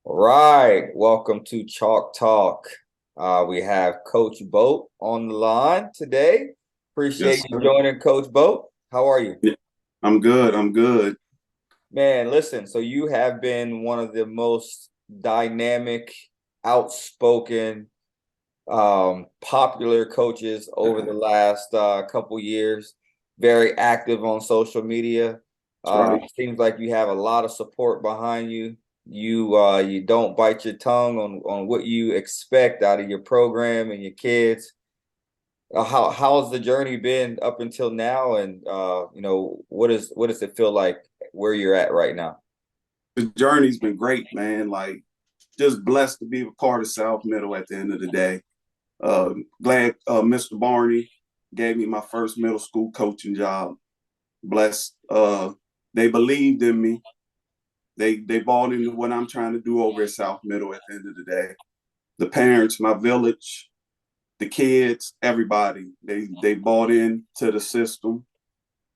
All right, welcome to Chalk Talk. We have Coach Boat on the line today. Appreciate Yes, you sir. joining, Coach Boat. How are you? Yeah, I'm good. I'm good. Man, listen, so you have been one of the most dynamic, outspoken, popular coaches over the last couple years. Very active on social media. That's right. Seems like you have a lot of support behind you. You don't bite your tongue on what you expect out of your program and your kids. How's the journey been up until now, and what does it feel like where you're at right now? The journey's been great, man. Like, just blessed to be a part of South Middle at the end of the day. Glad Mr. Barney gave me my first middle school coaching job. Blessed. They believed in me. They bought into what I'm trying to do over at South Middle at the end of the day. The parents, my village, the kids, everybody, they bought into the system,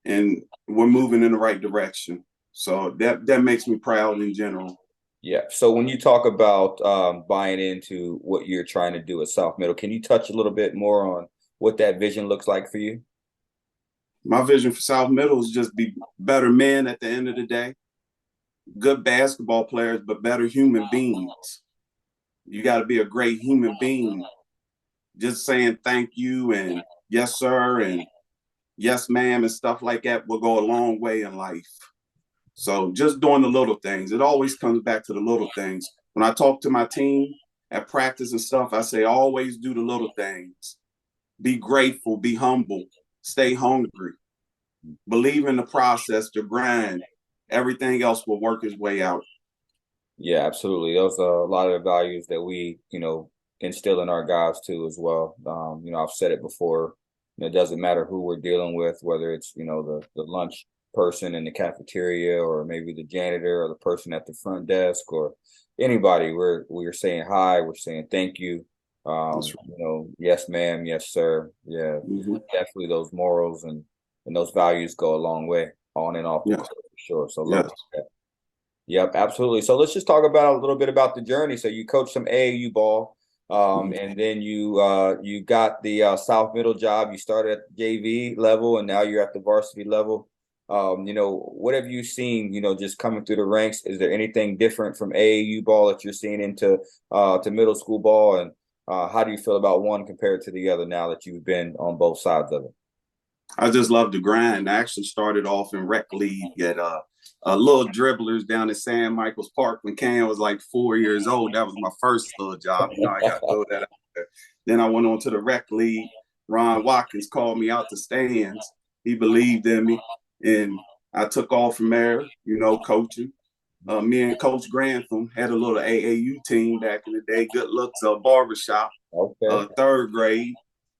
and we're moving in the right direction. So that makes me proud in general. Yeah. So when you talk about buying into what you're trying to do at South Middle, can you touch a little bit more on what that vision looks like for you? My vision for South Middle is just be better men at the end of the day, good basketball players, but better human beings. You got to be a great human being. Just saying thank you and yes, sir, and yes, ma'am, and stuff like that will go a long way in life. So just doing the little things. It always comes back to the little things. When I talk to my team at practice and stuff, I say always do the little things. Be grateful, be humble, stay hungry, believe in the process, the grind. Everything else will work its way out. Yeah, absolutely. Those are a lot of the values that we, instill in our guys too as well. I've said it before. It doesn't matter who we're dealing with, whether it's, the lunch person in the cafeteria or maybe the janitor or the person at the front desk or anybody. We're saying hi, we're saying thank you. That's right. Yes, ma'am, yes, sir. Yeah, Mm-hmm. definitely those morals and those values go a long way on and off the Yes, court for sure. So love yes. to hear that. Yep, absolutely. So let's just talk about a little bit about the journey. So you coached some AAU ball, Mm-hmm. and then you got the South Middle job. You started at the JV level, and now you're at the varsity level. What have you seen? Just coming through the ranks. Is there anything different from AAU ball that you're seeing into to middle school ball, and how do you feel about one compared to the other now that you've been on both sides of it? I just love to grind. I actually started off in rec league at little dribblers down at San Michael's Park when Cam was like 4 years old. That was my first little job. I got to throw that out there. Then I went on to the rec league. Ron Watkins called me out the stands. He believed in me, and I took off from there. Coaching. Me and Coach Grantham had a little AAU team back in the day. Good looks, barbershop, Okay. third grade.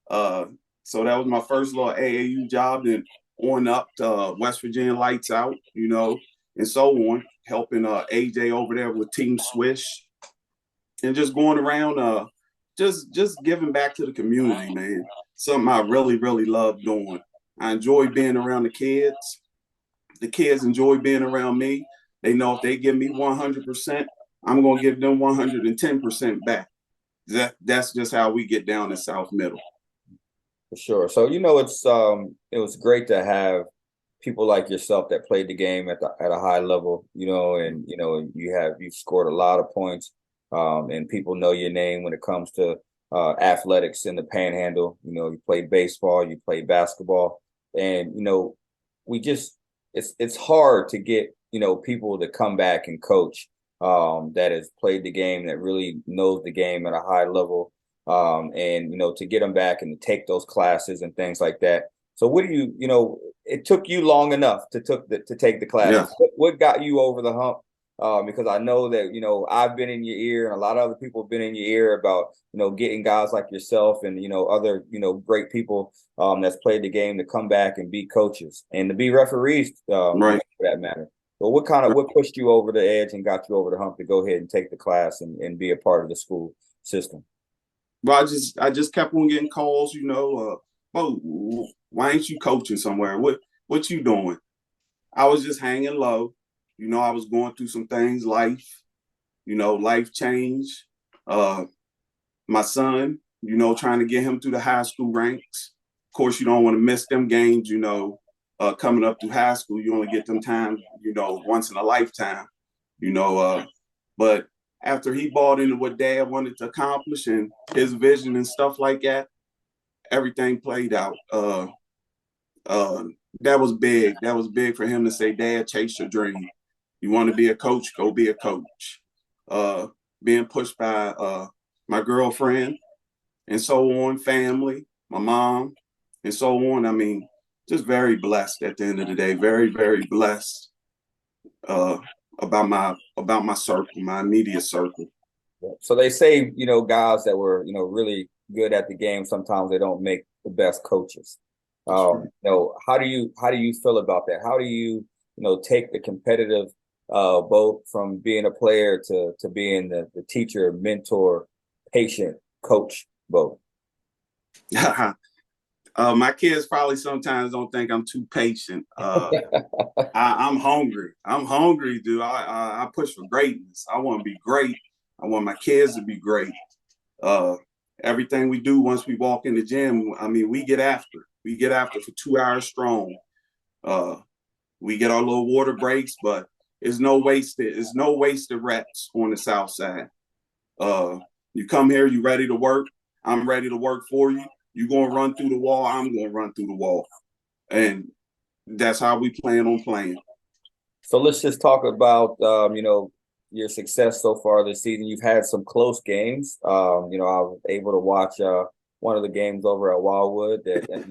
Uh, so that was my first little AAU job. Then on up to West Virginia Lights Out, and so on, helping AJ over there with Team Swish, and just going around, just giving back to the community, man. Something I really, really love doing. I enjoy being around the kids. The kids enjoy being around me. They know if they give me 100%, I'm gonna give them 110% back. That's just how we get down in South Middle. For sure. So it was great to have people like yourself that played the game at a high level, and you've scored a lot of points, and people know your name when it comes to athletics in the Panhandle. You played baseball, you played basketball, and we just it's hard to get people to come back and coach that has played the game that really knows the game at a high level, and to get them back and to take those classes and things like that. So what do it took you long enough to take the classes. Yeah. What got you over the hump? Because I know that I've been in your ear, and a lot of other people have been in your ear about getting guys like yourself and other great people that's played the game to come back and be coaches and to be referees, Right. for that matter. But what pushed you over the edge and got you over the hump to go ahead and take the class and be a part of the school system? Well, I just kept on getting calls, oh, why ain't you coaching somewhere? What you doing? I was just hanging low. I was going through some things, life. life change. My son, trying to get him through the high school ranks. Of course, you don't want to miss them games, coming up through high school. You only get them time, once in a lifetime, but after he bought into what dad wanted to accomplish and his vision and stuff like that, everything played out. That was big. That was big for him to say, Dad, chase your dream. You want to be a coach, go be a coach. Being pushed by my girlfriend and so on, family, my mom, and so on. I mean, just very blessed at the end of the day. Very, very blessed about my circle, my immediate circle. So they say, guys that were, really good at the game, sometimes they don't make the best coaches. How do you feel about that? How do you, take the competitive both from being a player to being the teacher, mentor, patient, coach, both? My kids probably sometimes don't think I'm too patient. I'm hungry. I'm hungry, dude. I push for greatness. I want to be great. I want my kids to be great. Everything we do once we walk in the gym, I mean, we get after. We get after for 2 hours strong. We get our little water breaks, but it's no wasted reps on the south side. You come here, you ready to work. I'm ready to work for you. You're going to run through the wall. I'm going to run through the wall. And that's how we plan on playing. So let's just talk about, your success so far this season. You've had some close games. I was able to watch one of the games over at Wildwood that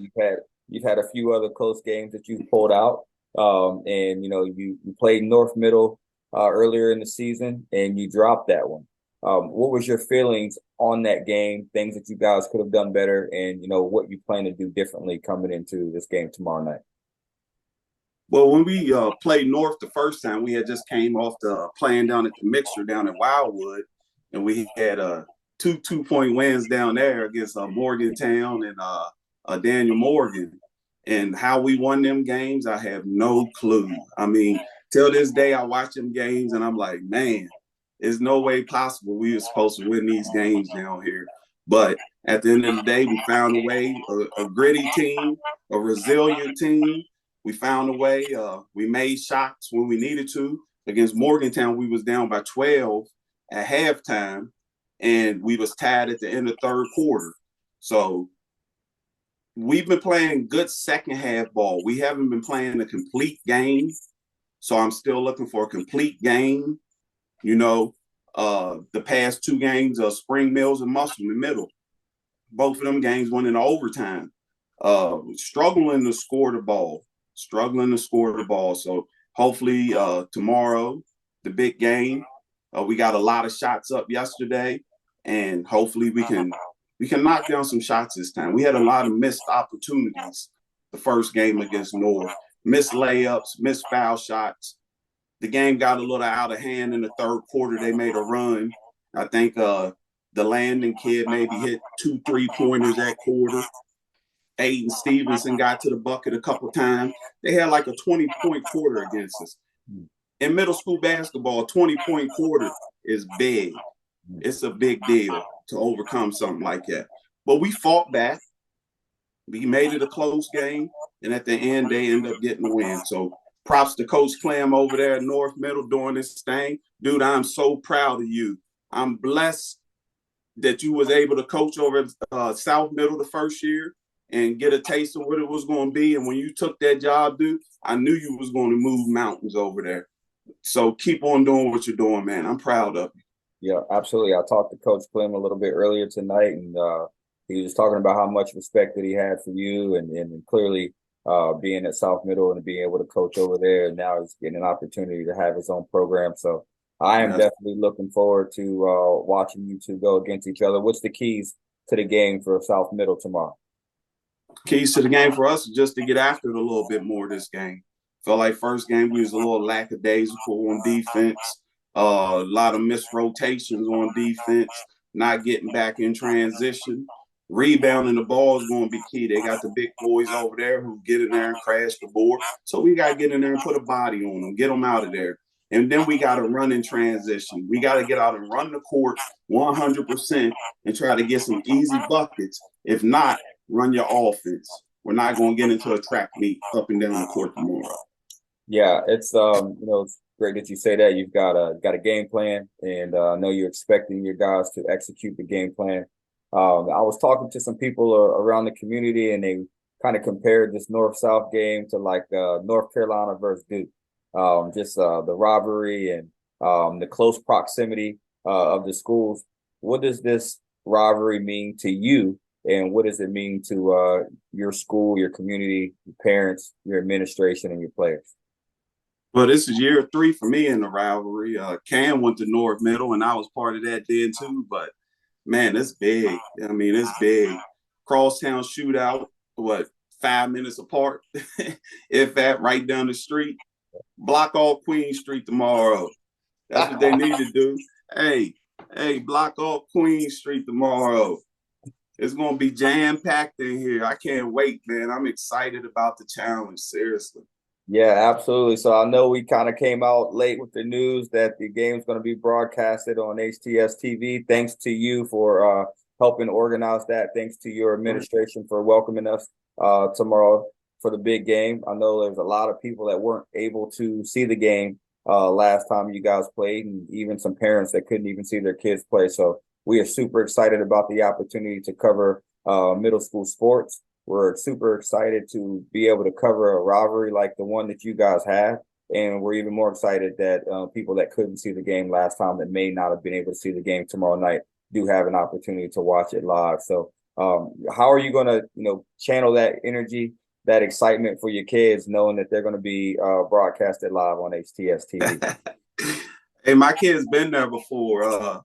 you've had a few other close games that you've pulled out. You played North Middle earlier in the season and you dropped that one. What was your feelings on that game, things that you guys could have done better, and, what you plan to do differently coming into this game tomorrow night? Well, when we played North the first time, we had just came off the playing down at the Mixer down at Wildwood, and we had two 2-point wins down there against Morgantown and Daniel Morgan. And how we won them games, I have no clue. I mean, till this day, I watch them games and I'm like, man, there's no way possible we were supposed to win these games down here. But at the end of the day, we found a way, a gritty team, a resilient team. We found a way. We made shots when we needed to. Against Morgantown, we was down by 12 at halftime, and we was tied at the end of third quarter. So we've been playing good second half ball. We haven't been playing a complete game. So I'm still looking for a complete game. The past 2 games of Spring Mills and Musselman Middle. Both of them games went into overtime. Struggling to score the ball. So hopefully tomorrow, the big game, we got a lot of shots up yesterday, and hopefully we can knock down some shots this time. We had a lot of missed opportunities the first game against North. Missed layups, missed foul shots. The game got a little out of hand in the third quarter. They made a run. I think the Landon kid maybe hit 2 3-pointers that quarter. Aiden Stevenson got to the bucket a couple times. They had like a 20-point quarter against us. In middle school basketball, a 20-point quarter is big. It's a big deal to overcome something like that. But we fought back. We made it a close game. And at the end, they end up getting the win. So props to Coach Clem over there at North Middle doing this thing. Dude, I'm so proud of you. I'm blessed that you was able to coach over South Middle the first year and get a taste of what it was going to be. And when you took that job, dude, I knew you was going to move mountains over there. So keep on doing what you're doing, man. I'm proud of you. Yeah, absolutely. I talked to Coach Clem a little bit earlier tonight, and he was talking about how much respect that he had for you, and clearly being at South Middle and being able to coach over there, and now he's getting an opportunity to have his own program. So I am definitely looking forward to watching you two go against each other. What's the keys to the game for South Middle tomorrow? Keys to the game for us is just to get after it a little bit more this game. Felt like first game we was a little lackadaisical on defense. A lot of missed rotations on defense, not getting back in transition. Rebounding the ball is going to be key. They got the big boys over there who get in there and crash the board. So we got to get in there and put a body on them, get them out of there. And then we got to run in transition. We got to get out and run the court 100% and try to get some easy buckets. If not, run your offense. We're not going to get into a track meet up and down the court tomorrow. Yeah, it's it's great that you say that. You've got a game plan, and I know you're expecting your guys to execute the game plan. I was talking to some people around the community, and they kind of compared this North-South game to like North Carolina versus Duke. Just the rivalry and the close proximity of the schools. What does this rivalry mean to you, and what does it mean to your school, your community, your parents, your administration, and your players? Well, this is year 3 for me in the rivalry. Cam went to North Middle, and I was part of that then too. But man, it's big. I mean, it's big. Crosstown shootout, what, 5 minutes apart, if that, right down the street. Block off Queen Street tomorrow. That's what they need to do. Hey, block off Queen Street tomorrow. It's going to be jam-packed in here. I can't wait, man. I'm excited about the challenge, seriously. Yeah, absolutely. So I know we kind of came out late with the news that the game's going to be broadcasted on HTS TV. Thanks to you for helping organize that. Thanks to your administration for welcoming us tomorrow for the big game. I know there's a lot of people that weren't able to see the game last time you guys played, and even some parents that couldn't even see their kids play. So we are super excited about the opportunity to cover middle school sports. We're super excited to be able to cover a rivalry like the one that you guys have. And we're even more excited that people that couldn't see the game last time that may not have been able to see the game tomorrow night do have an opportunity to watch it live. So how are you going to, channel that energy, that excitement for your kids, knowing that they're going to be broadcasted live on HTS TV? Hey, my kids been there before.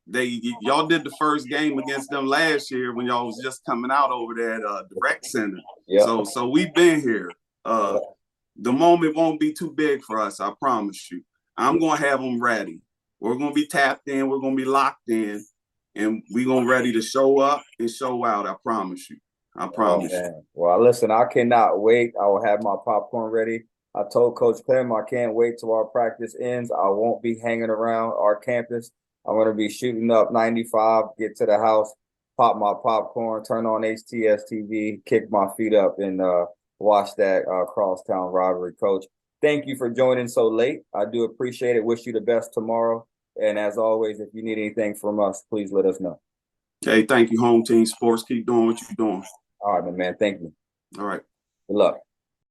Y'all did the first game against them last year when y'all was just coming out over there at the rec center. Yep. So we've been here. The moment won't be too big for us, I promise you. I'm gonna have them ready. We're gonna be tapped in. We're gonna be locked in, and we're gonna ready to show up and show out. I promise you. I promise you. Well, listen, I cannot wait. I will have my popcorn ready. I told Coach Clem I can't wait till our practice ends. I won't be hanging around our campus. I'm going to be shooting up 95, get to the house, pop my popcorn, turn on HTS TV, kick my feet up, and watch that crosstown rivalry. Coach, thank you for joining so late. I do appreciate it. Wish you the best tomorrow. And as always, if you need anything from us, please let us know. Hey, thank you, Home Team Sports. Keep doing what you're doing. All right, man. Thank you. All right. Good luck.